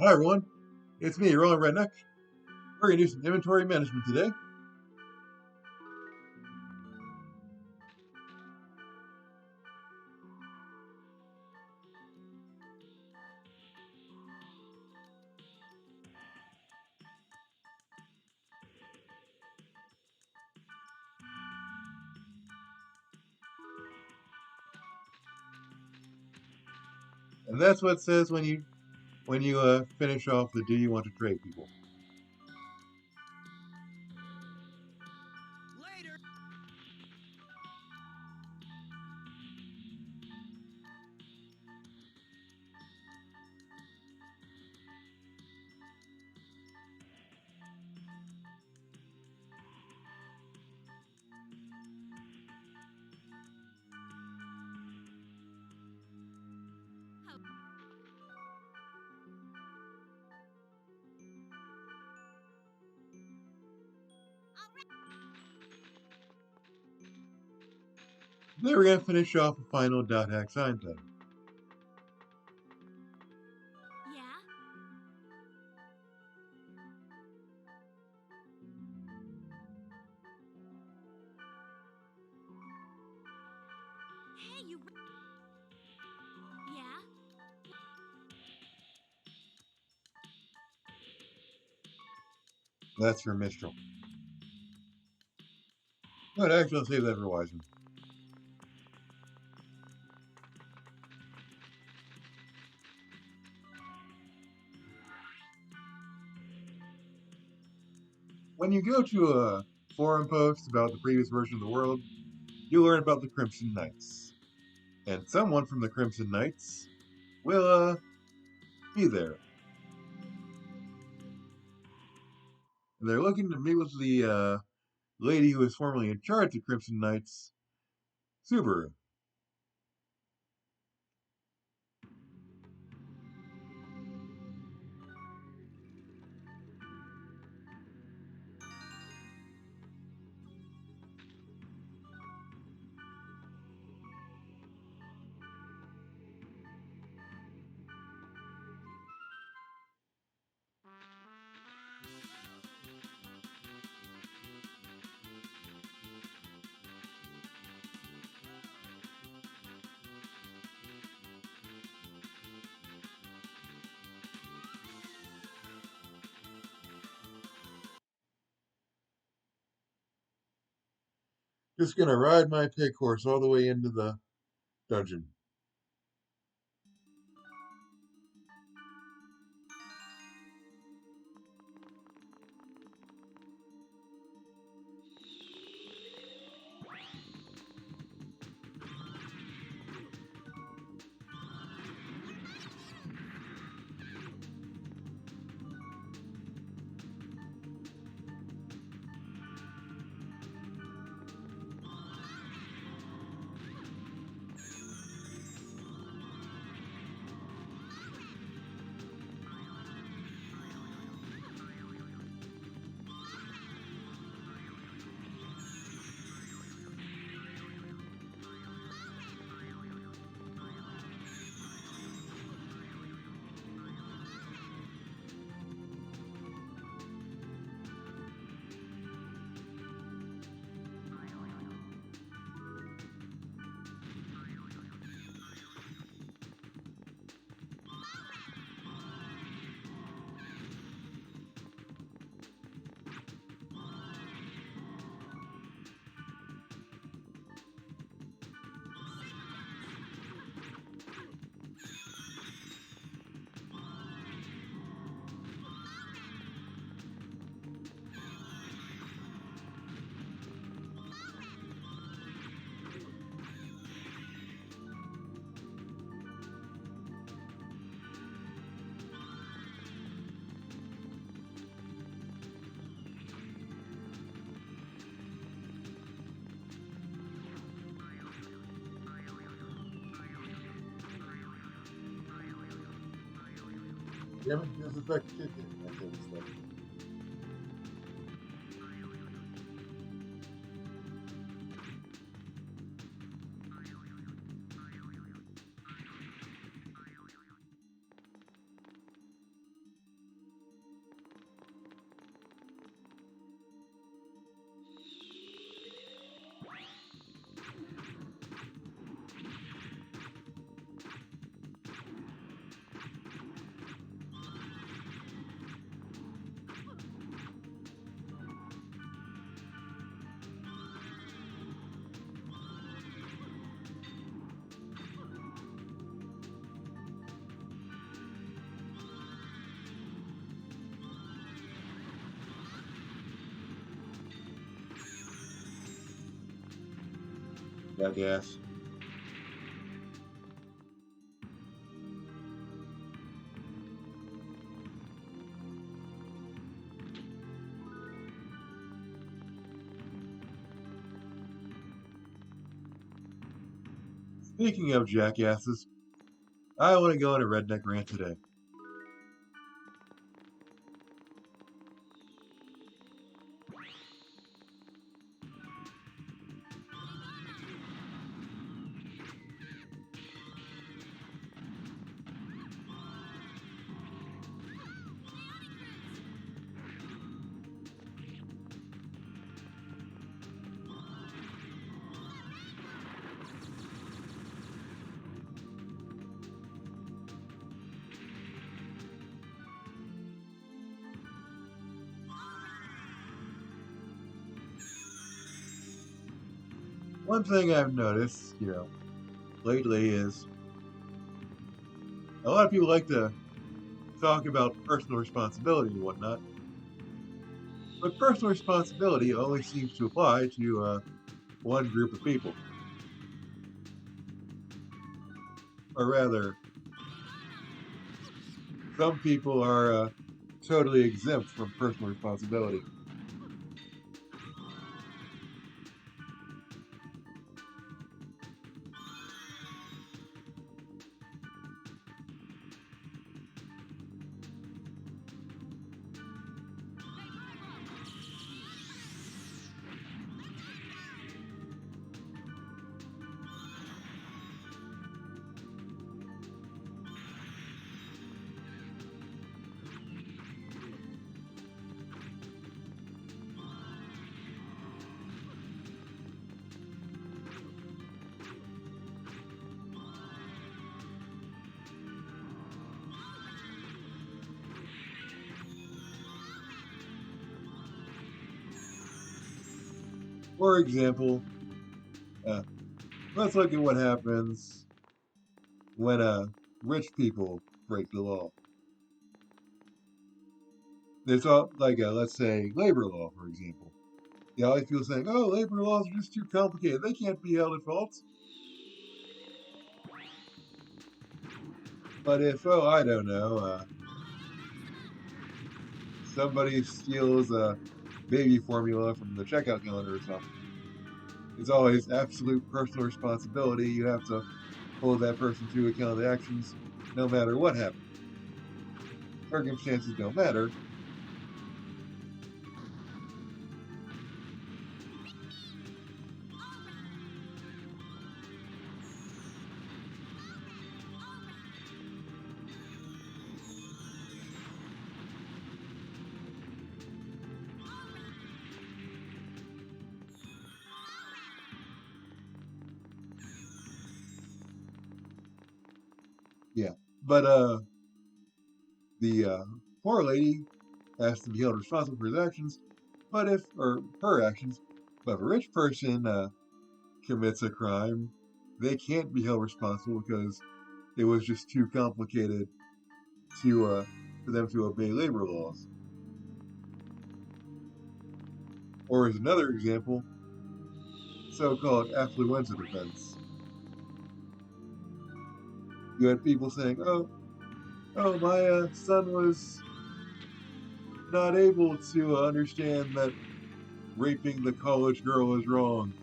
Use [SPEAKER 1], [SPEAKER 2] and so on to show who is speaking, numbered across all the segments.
[SPEAKER 1] Hi everyone, it's me, Redneck. We're going to do some inventory management today. And that's what it says when you finish off the do you want to trade people.
[SPEAKER 2] Later.
[SPEAKER 1] Then we're going to finish off the final dot hack sign thing.
[SPEAKER 2] Yeah? Hey, you. Yeah?
[SPEAKER 1] That's for Mistral. But actually, I'll save that for Wiseman. When you go to a forum post about the previous version of the world, you learn about the Crimson Knights. And someone from the Crimson Knights will be there. And they're looking to meet with the lady who was formerly in charge of Crimson Knights, Subaru. Just gonna ride my pig horse all the way into the dungeon. Damn it, this is back to shit. Jackass. Speaking of jackasses, I want to go on a redneck rant today. One thing I've noticed, lately is a lot of people like to talk about personal responsibility and whatnot, but personal responsibility only seems to apply to one group of people. Or rather, some people are totally exempt from personal responsibility. For example, uh, let's look at what happens when rich people break the law. There's all like let's say labor law, for example. You always people saying, "Oh, labor laws are just too complicated; they can't be held at fault." But if, I don't know, somebody steals a baby formula from the checkout counter or something, it's always absolute personal responsibility. You have to hold that person to account of the actions, no matter what happens. Circumstances don't matter. Yeah, but the poor lady has to be held responsible for his actions, but if or her actions. But if a rich person commits a crime, they can't be held responsible because it was just too complicated to for them to obey labor laws. Or as another example, so-called affluenza defense. You had people saying, my son was not able to understand that raping the college girl is wrong.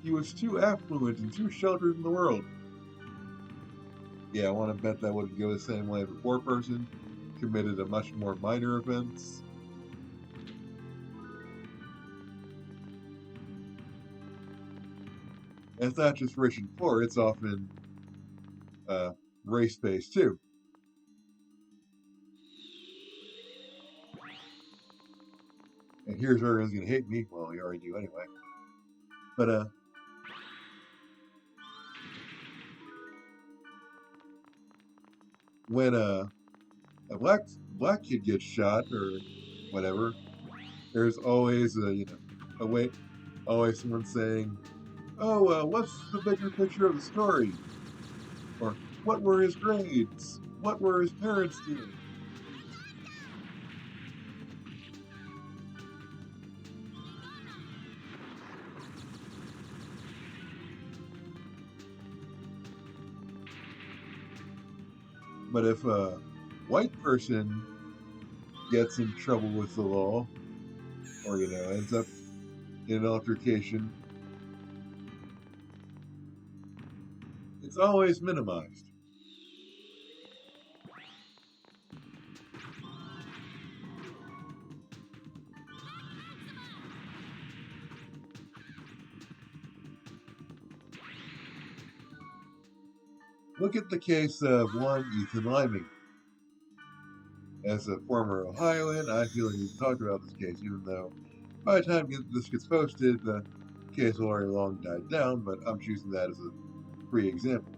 [SPEAKER 1] He was too affluent and too sheltered in the world. Yeah, I want to bet that wouldn't go the same way if a poor person committed a much more minor offense. And it's not just rich and poor, it's often uh, race based too. And here's where everyone's going to hate me. Well, you already do anyway. But when a black kid gets shot or whatever, there's always a way, always someone saying, "Oh, what's the bigger picture of the story?" Or "What were his grades? What were his parents doing?" But if a white person gets in trouble with the law, or ends up in an altercation, it's always minimized. Look at the case of one Ethan Liming. As a former Ohioan, I feel like we've talked about this case, even though by the time this gets posted, the case will already long died down, but I'm choosing that as a free example.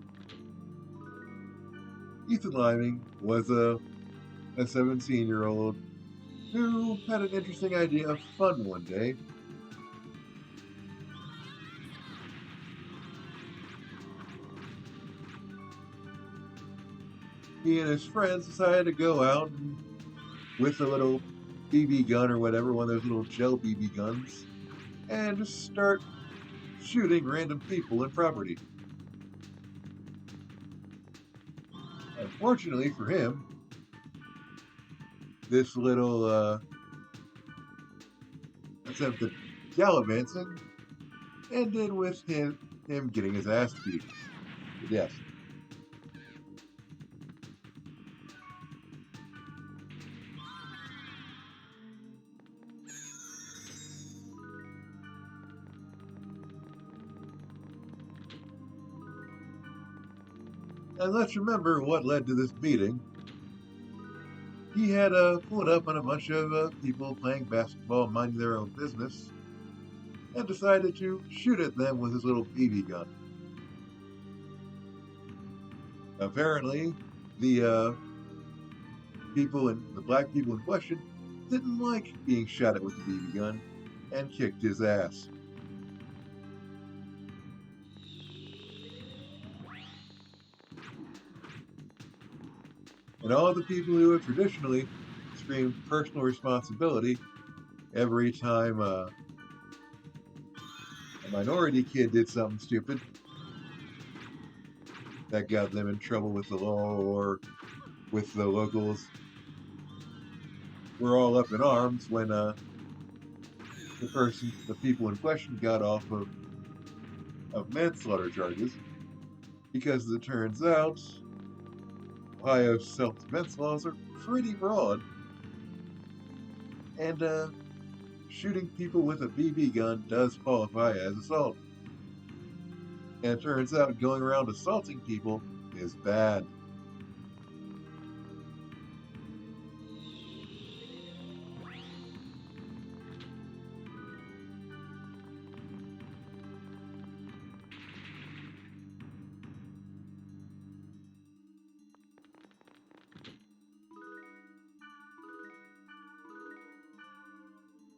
[SPEAKER 1] Ethan Liming was a 17-year-old who had an interesting idea of fun one day. He and his friends decided to go out and, with a little BB gun or whatever, one of those little gel BB guns, and just start shooting random people and property. Unfortunately for him, this little attempt at gallivanting ended with him getting his ass beat to death. And let's remember what led to this beating. He had pulled up on a bunch of people playing basketball, minding their own business, and decided to shoot at them with his little BB gun. Apparently, the black people in question didn't like being shot at with the BB gun and kicked his ass. And all the people who have traditionally screamed personal responsibility every time a minority kid did something stupid that got them in trouble with the law or with the locals were all up in arms when the people in question got off of manslaughter charges, because as it turns out, Ohio's self-defense laws are pretty broad, and shooting people with a BB gun does qualify as assault. And it turns out going around assaulting people is bad.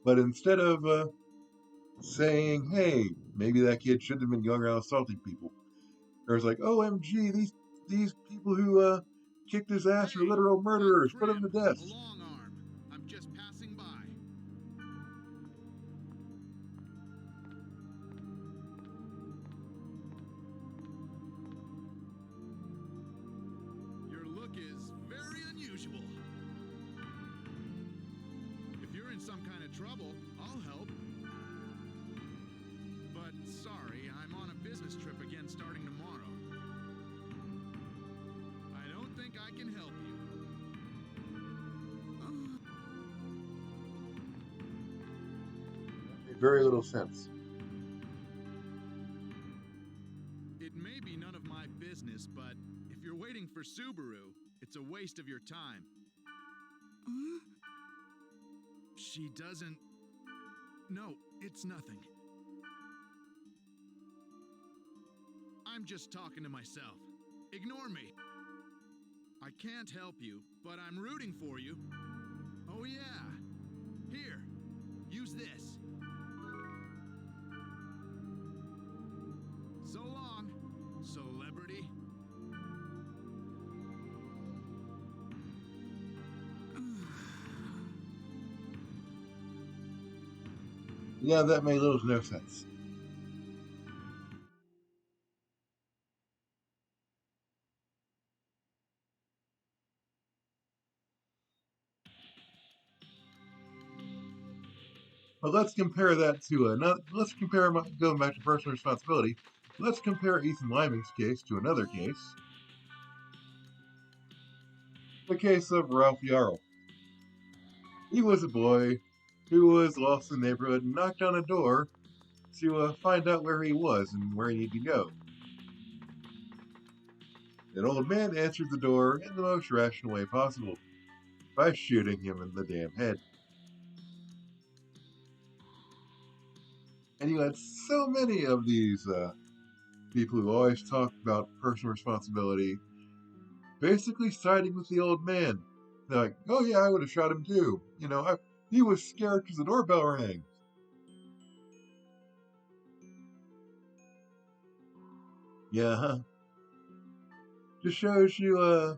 [SPEAKER 1] But instead of saying, hey, maybe that kid shouldn't have been going around assaulting people, there's like, OMG, these people who kicked his ass are literal murderers, put them to death.
[SPEAKER 2] Long arm. I'm just passing by. Your look is very unusual. If you're in some kind of trouble, I'll help. But sorry, I'm on a business trip again starting tomorrow. I don't think I can help you.
[SPEAKER 1] Made very little sense.
[SPEAKER 2] It may be none of my business, but if you're waiting for Subaru, it's a waste of your time. She doesn't... No, it's nothing. I'm just talking to myself. Ignore me. I can't help you, but I'm rooting for you. Oh yeah. Here, use this. So long, celebrity.
[SPEAKER 1] Yeah, that made little to no sense. But let's compare that to another. Let's compare going back to personal responsibility. Let's compare Ethan Lyman's case to another case, the case of Ralph Yarl. He was a boy who was lost in the neighborhood and knocked on a door to find out where he was and where he needed to go. An old man answered the door in the most rational way possible by shooting him in the damn head. And you had so many of these people who always talk about personal responsibility, basically siding with the old man. They're like, oh yeah, I would have shot him too. He was scared because the doorbell rang. Yeah, huh? Just shows you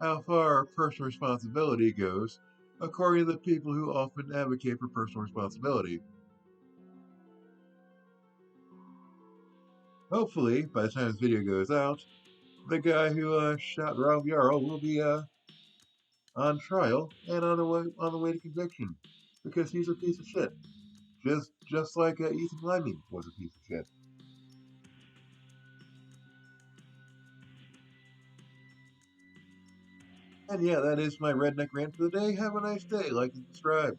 [SPEAKER 1] how far personal responsibility goes, according to the people who often advocate for personal responsibility. Hopefully, by the time this video goes out, the guy who shot Ralph Yarl will be on trial and on the way to conviction, because he's a piece of shit, just like Ethan Lyman was a piece of shit. And yeah, that is my redneck rant for the day. Have a nice day. Like and subscribe.